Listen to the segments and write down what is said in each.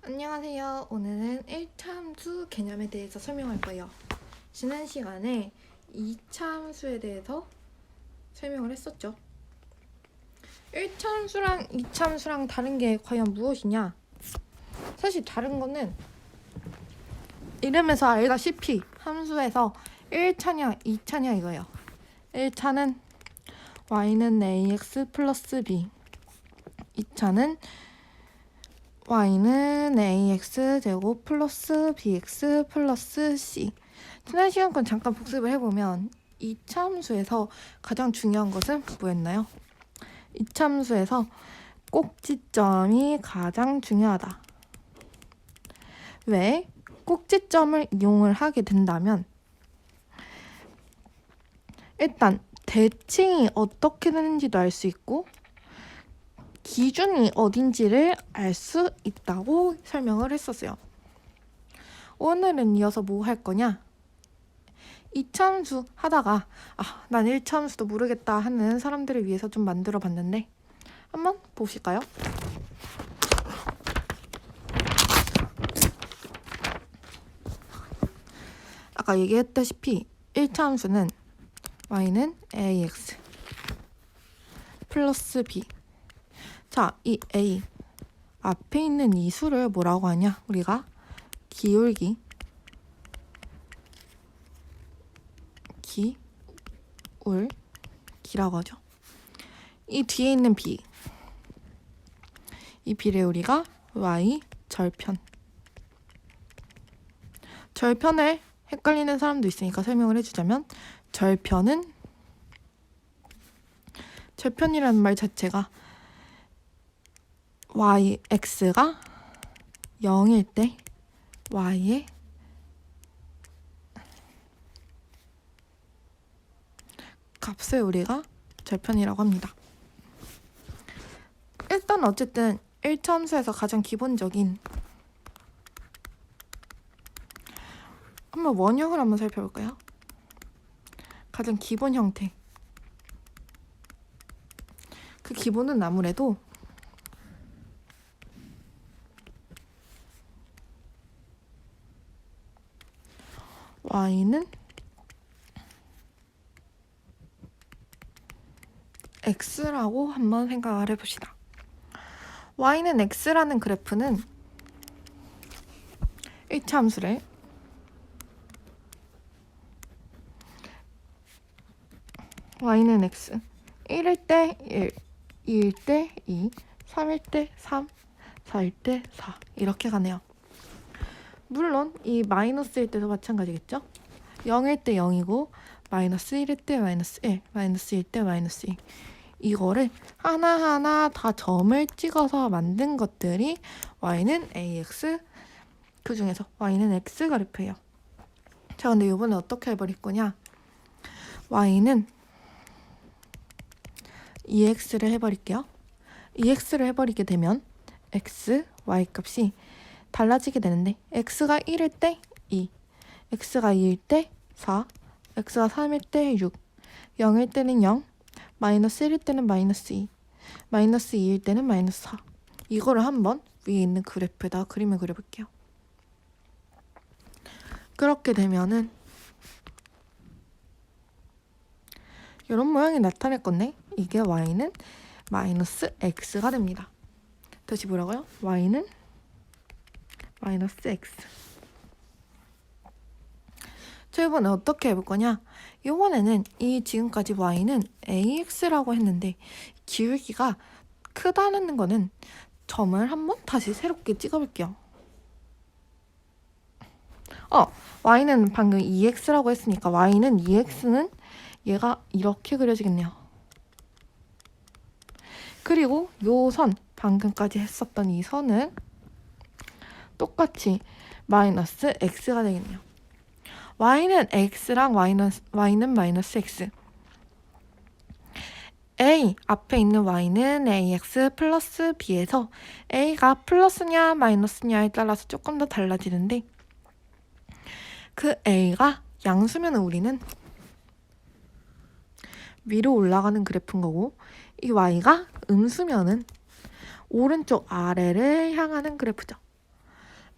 안녕하세요. 오늘은 1차 함수 개념에 대해서 설명할 거예요. 지난 시간에 2차 함수에 대해서 설명을 했었죠. 1차 함수랑 2차 함수랑 다른 게 과연 무엇이냐? 사실 다른 거는 이름에서 알다시피 함수에서 1차냐 2차냐 이거예요. 1차는 y는 ax 플러스 b, 2차는 y는 ax 제곱 플러스 bx 플러스 c. 지난 시간 건 잠깐 복습을 해보면 2차 함수에서 가장 중요한 것은 뭐였나요? 2차 함수에서 꼭지점이 가장 중요하다. 왜? 꼭지점을 이용을 하게 된다면 일단 대칭이 어떻게 되는지도 알 수 있고 기준이 어딘지를 알 수 있다고 설명을 했었어요. 오늘은 이어서 뭐 할 거냐? 2차 함수 하다가 난 1차 함수도 모르겠다 하는 사람들을 위해서 좀 만들어 봤는데 한번 보실까요? 아까 얘기했다시피 1차 함수는 y는 ax 플러스 b. 자, 이 a 앞에 있는 이 수를 뭐라고 하냐? 우리가 기울기라고 하죠. 이 뒤에 있는 b, 이 b를 우리가 y 절편을 헷갈리는 사람도 있으니까 설명을 해주자면 절편이라는 말 자체가 x가 0일 때 y의 값을 우리가 절편이라고 합니다. 일단 어쨌든 1차 함수에서 가장 기본적인 한번 원형을 한번 살펴볼까요? 가장 기본 형태. 그 기본은 아무래도 y는 x라고 한번 생각을 해봅시다. y는 x라는 그래프는 1차 함수를 y는 x 1일 때 1, 2일 때 2, 3일 때 3, 4일 때 4 이렇게 가네요. 물론 이 마이너스일 때도 마찬가지겠죠? 0일 때 0이고 마이너스 1일 때 마이너스 1, 마이너스 1일 때 마이너스 2. 이거를 하나하나 다 점을 찍어서 만든 것들이 y는 ax, 그 중에서 y는 x 그래프예요. 자, 근데 이번에 어떻게 해버릴 거냐? y는 ex를 해버릴게요. ex를 해버리게 되면 x, y 값이 달라지게 되는데 x가 1일 때 2, x가 2일 때 4, x가 3일 때 6, 0일 때는 0, 마이너스 1일 때는 마이너스 2, 마이너스 2일 때는 마이너스 4. 이거를 한번 위에 있는 그래프에다 그림을 그려볼게요. 그렇게 되면은 이런 모양이 나타날 건데 이게 y는 마이너스 x가 됩니다. 다시 뭐라고요? y는 마이너스 x. 자, 이번에 어떻게 해볼 거냐? 이번에는 이 지금까지 y는 ax라고 했는데 기울기가 크다는 거는 점을 한번 다시 새롭게 찍어볼게요. y는 방금 2x라고 했으니까 y는 2x는 얘가 이렇게 그려지겠네요. 그리고 요 선, 방금까지 했었던 이 선은 똑같이 마이너스 x가 되겠네요. y는 x랑 y는 마이너스 x. a 앞에 있는 y는 ax 플러스 b에서 a가 플러스냐 마이너스냐에 따라서 조금 더 달라지는데 그 a가 양수면 우리는 위로 올라가는 그래프인 거고 이 y가 음수면은 오른쪽 아래를 향하는 그래프죠.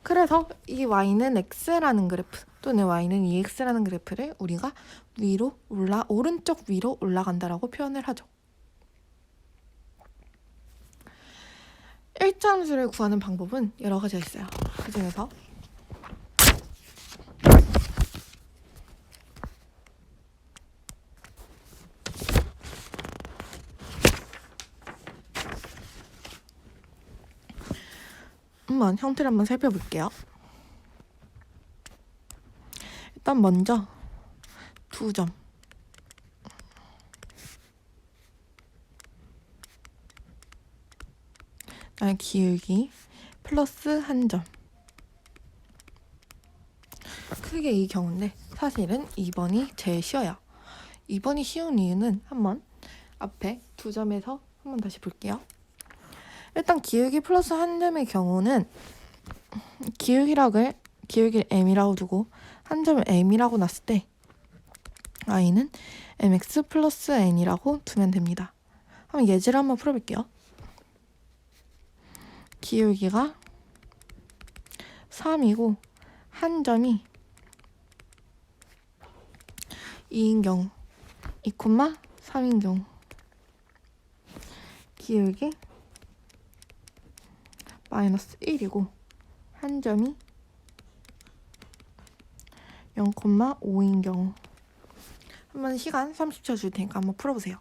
그래서 이 y는 x라는 그래프 또는 y는 2x라는 그래프를 우리가 오른쪽 위로 올라간다라고 표현을 하죠. 일자함수를 구하는 방법은 여러 가지가 있어요. 그 중에서 형태를 한번 살펴볼게요. 일단 먼저 2점 기울기 플러스 1점. 크게 이 경우인데 사실은 2번이 제일 쉬워요. 2번이 쉬운 이유는 한번 앞에 2점에서 한번 다시 볼게요. 일단 기울기 플러스 1점의 경우는 기울기를 m이라고 두고 1점을 m이라고 놨을 때 y는 mx 플러스 n이라고 두면 됩니다. 한번 예제를 한번 풀어볼게요. 기울기가 3이고 1점이 2인 경우 2,3인 경우 기울기 마이너스 1이고 1점이 0,5인 경우 한번 시간 30초 줄 테니까 한번 풀어보세요.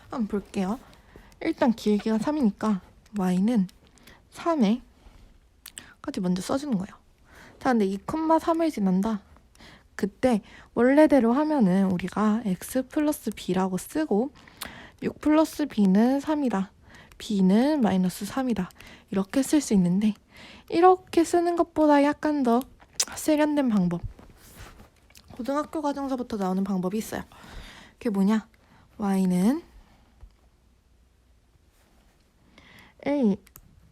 한번 볼게요. 일단 기울기가 3이니까 y는 3에까지 먼저 써주는 거예요. 자, 근데 2,3을 지난다. 그때 원래대로 하면은 우리가 x 플러스 b라고 쓰고 6 플러스 b는 3이다. b는 마이너스 3이다. 이렇게 쓸 수 있는데 이렇게 쓰는 것보다 약간 더 세련된 방법. 고등학교 과정서부터 나오는 방법이 있어요. 그게 뭐냐? y는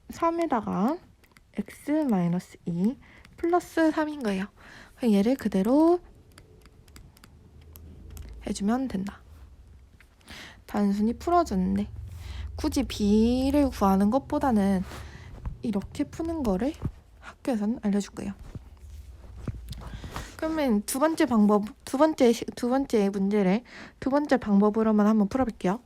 3에다가 x 마이너스 2 플러스 3인 거예요. 얘를 그대로 해주면 된다. 단순히 풀어주는데 굳이 b를 구하는 것보다는 이렇게 푸는 거를 학교에서는 알려줄 거예요. 그러면 두 번째 문제를 두 번째 방법으로만 한번 풀어볼게요.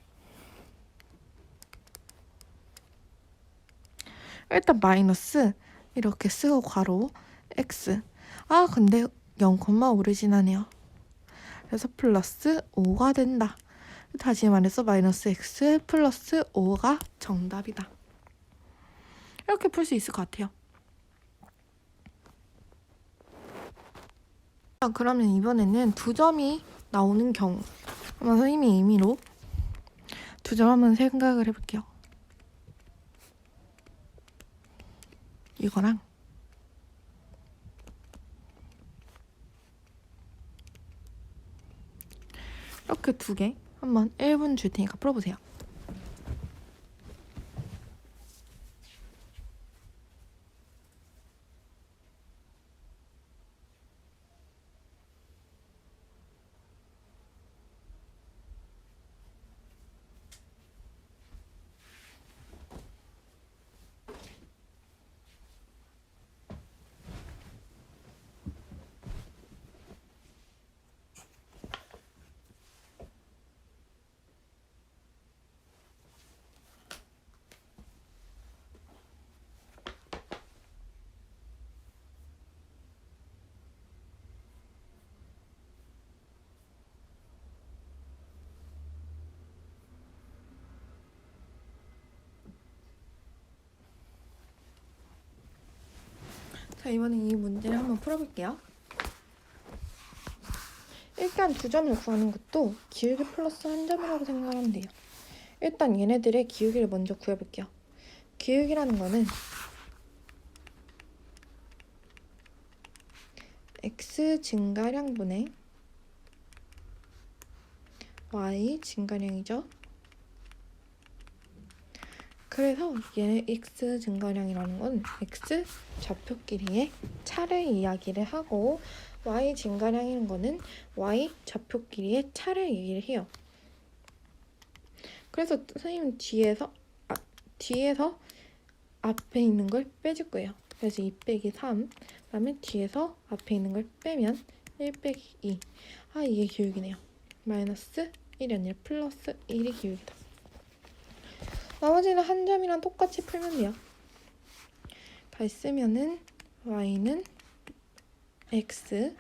일단 마이너스 이렇게 쓰고 괄호 x. 근데 0,5를 지나네요. 그래서 플러스 5가 된다. 다시 말해서 마이너스 x 플러스 5가 정답이다. 이렇게 풀 수 있을 것 같아요. 그러면 이번에는 2점이 나오는 경우 한번 선생님의 의미로 2점 한번 생각을 해볼게요. 이거랑 이렇게 2개 한번 1분 줄 테니까 풀어보세요. 자, 이번엔 이 문제를 한번 풀어볼게요. 일단 2점을 구하는 것도 기울기 플러스 1점이라고 생각하면 돼요. 일단 얘네들의 기울기를 먼저 구해볼게요. 기울기라는 거는 x 증가량분의 y 증가량이죠. 그래서 얘 x 증가량이라는 건 x 좌표끼리의 차를 이야기를 하고 y 증가량이라는 거는 y 좌표끼리의 차를 얘기를 해요. 그래서 선생님은 뒤에서 앞에 있는 걸 빼줄 거예요. 그래서 2 빼기 3, 그 다음에 뒤에서 앞에 있는 걸 빼면 1 빼기 2. 아, 이게 기울기네요. 마이너스 1이 아니라 플러스 1이 기울기다. 나머지는 한 점이랑 똑같이 풀면 돼요. 다 쓰면은 y는 x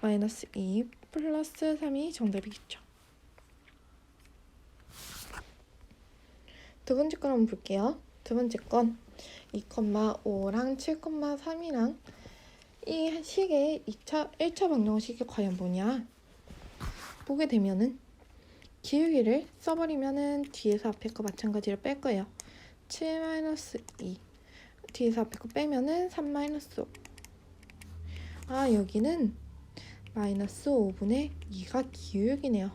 마이너스 2 플러스 3이 정답이겠죠. 두 번째 걸 한번 볼게요. 두 번째 건 2,5랑 7,3이랑 이 식의 1차 방정식이 과연 뭐냐? 보게 되면은 기울기를 써버리면은 뒤에서 앞에 거 마찬가지로 뺄 거예요. 7-2 뒤에서 앞에 거 빼면은 3-5. 아, 여기는 마이너스 5분의 2가 기울기네요.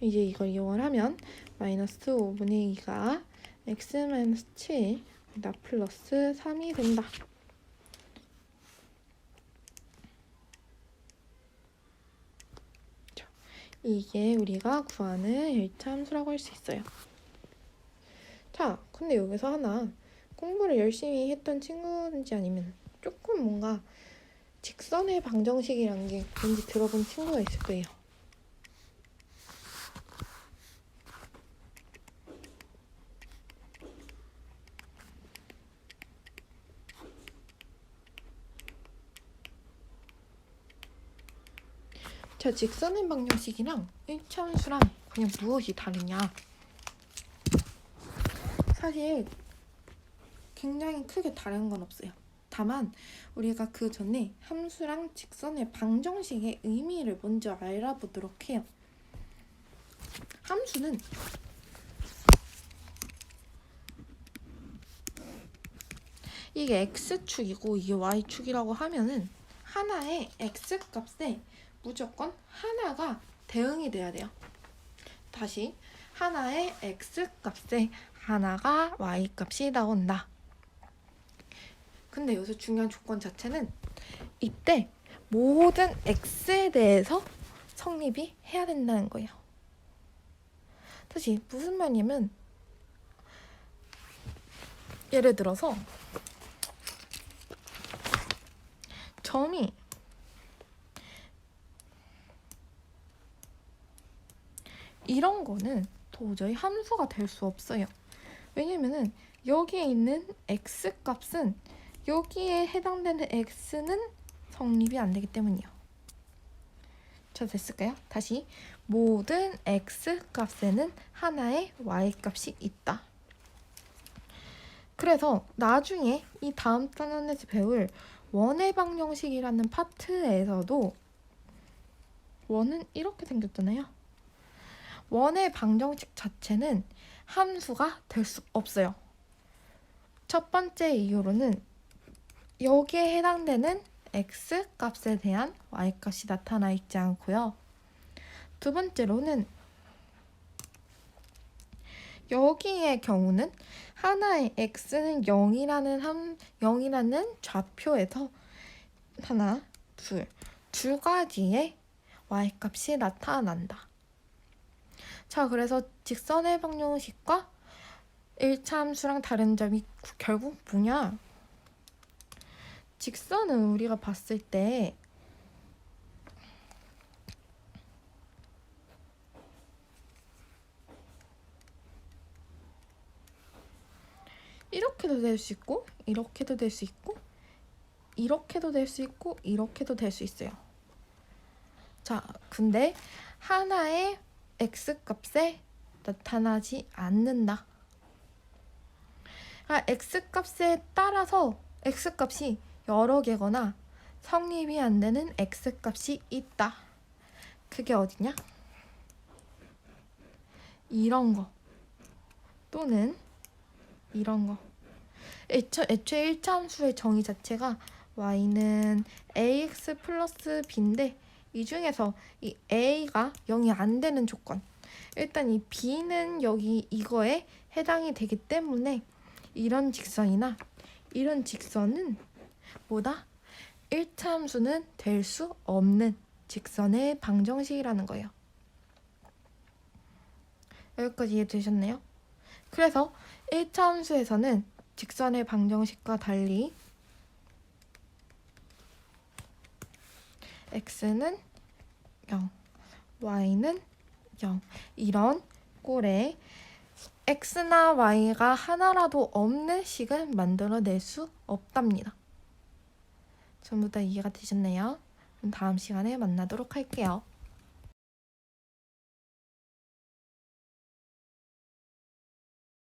이제 이걸 이용을 하면 마이너스 5분의 2가 x-7 나 플러스 3이 된다. 이게 우리가 구하는 1차 함수라고 할 수 있어요. 자, 근데 여기서 하나 공부를 열심히 했던 친구인지 아니면 조금 뭔가 직선의 방정식이라는 게 뭔지 들어본 친구가 있을 거예요. 자, 직선의 방정식이랑 1차 함수랑 그냥 무엇이 다르냐? 사실 굉장히 크게 다른 건 없어요. 다만 우리가 그 전에 함수랑 직선의 방정식의 의미를 먼저 알아보도록 해요. 함수는 이게 x축이고 이게 y축이라고 하면은 하나의 x값에 무조건 하나가 대응이 돼야 돼요. 다시 하나의 x값에 하나가 y값이 나온다. 근데 여기서 중요한 조건 자체는 이때 모든 x에 대해서 성립이 해야 된다는 거예요. 다시 무슨 말이냐면 예를 들어서 점이 이런 거는 도저히 함수가 될 수 없어요. 왜냐면은 여기에 있는 x값은 여기에 해당되는 x는 성립이 안 되기 때문이요. 자, 됐을까요? 다시 모든 x값에는 하나의 y값이 있다. 그래서 나중에 이 다음 단원에서 배울 원의 방정식이라는 파트에서도 원은 이렇게 생겼잖아요. 원의 방정식 자체는 함수가 될 수 없어요. 첫 번째 이유로는 여기에 해당되는 x값에 대한 y값이 나타나 있지 않고요. 두 번째로는 여기의 경우는 하나의 x는 0이라는 좌표에서 하나, 두 가지의 y값이 나타난다. 자, 그래서 직선의 방정식과 1차 함수랑 다른 점이 결국 뭐냐? 직선은 우리가 봤을 때 이렇게도 될 수 있고 이렇게도 될 수 있고 이렇게도 될 수 있고 이렇게도 될 수 있어요. 자, 근데 하나의 x값에 나타나지 않는다. x값에 따라서 x값이 여러 개거나 성립이 안 되는 x값이 있다. 그게 어디냐? 이런 거 또는 이런 거. 애초에 1차 함수의 정의 자체가 y는 ax 플러스 b인데 이 중에서 이 a가 0이 안 되는 조건, 일단 이 b는 여기 이거에 해당이 되기 때문에 이런 직선이나 이런 직선은 뭐다? 1차 함수는 될 수 없는 직선의 방정식이라는 거예요. 여기까지 이해되셨나요? 그래서 1차 함수에서는 직선의 방정식과 달리 x는 0, y는 0 이런 꼴에 x나 y가 하나라도 없는 식은 만들어낼 수 없답니다. 전부 다 이해가 되셨나요? 그럼 다음 시간에 만나도록 할게요.